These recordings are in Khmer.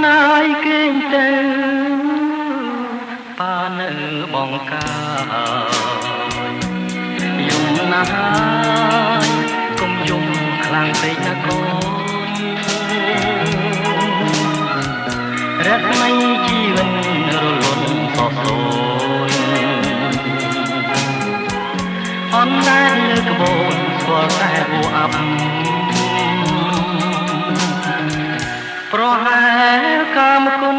ណាយគេងទៅប៉ានៅបងកាយំណាយកុំយំខ្លាំងពេកណាកូនរកនៃជីវិតរលត់សោសូនអនតែលើក្បូនស្គាល់តែអ៊ូអាប់ប្រហែលកាមគុណ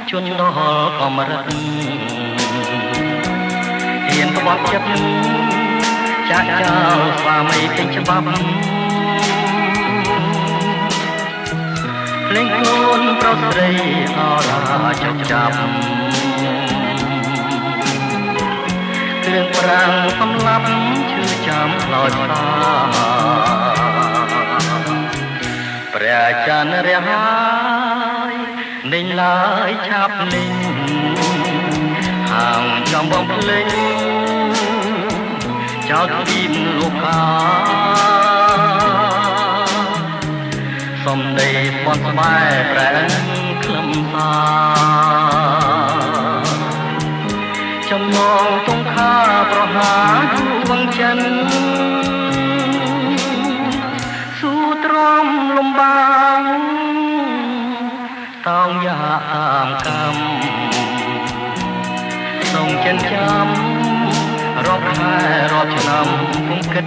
ជន់ដល់កំរិតហ៊ានក្បត់ចិត្តចាក់ចោលស្វាមីពេញច្បាប់ភ្លេងខ្លួនប្រុសស្រីអរាចុកចាប់គ្រឿងប្រាំងសម្លាប់ឈឺចាំខ្លោចផ្លាព្រះច័ន្ទរះហើយនិញឡើយឆាប់លេងហាងចំបងភ្លេងចោលទ្វីបលោកកាសំដីបនស្បែកប្រែខ្លឹមសាចំណងទងខាប្រហាយវងចិនស៊ូទ្រាំលំបាំងតោងយ៉ាតាមកម្មសូមចិនចាំរាប់ខែរាប់ឆ្នាំពុំគិត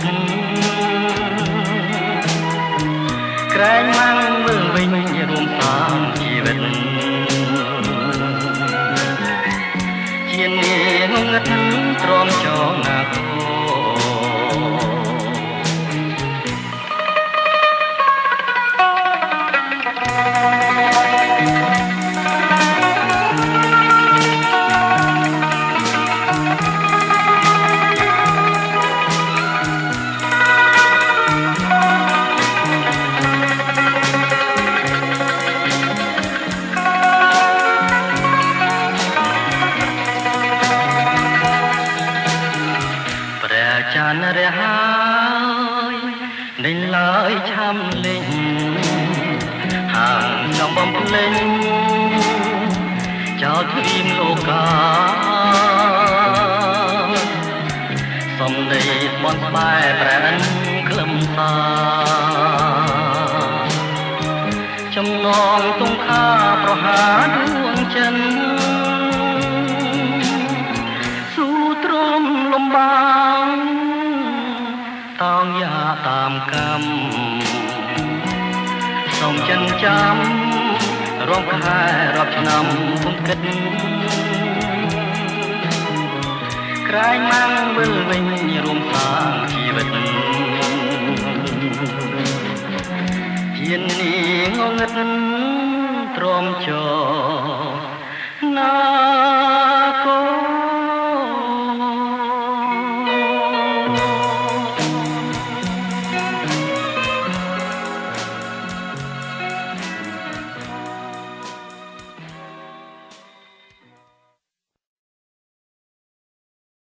ក្រែងម៉ាំងមើលវិញរួមសាងជីវិតជានាងងឹតទ្រាំចងណាគោច័ន្ទរះហើយនិញឡើយឆាំលេងហាងចំបំភ្លេងចោលទ្វីបលោកកាសំដីបនស្បែកប្រែនខ្លឹមសាចំណងទងខាប្រហាដួងចិនស៊ូទ្រាំលំបាំងតោងយ៉ាតាមកម្មសូមចិនចាំរាប់ខែរាប់ឆ្នាំពុំគិតក្រែងម៉ាំងវិលវិញរួមសាងជីវិតជានាងងឹតទ្រាំចណា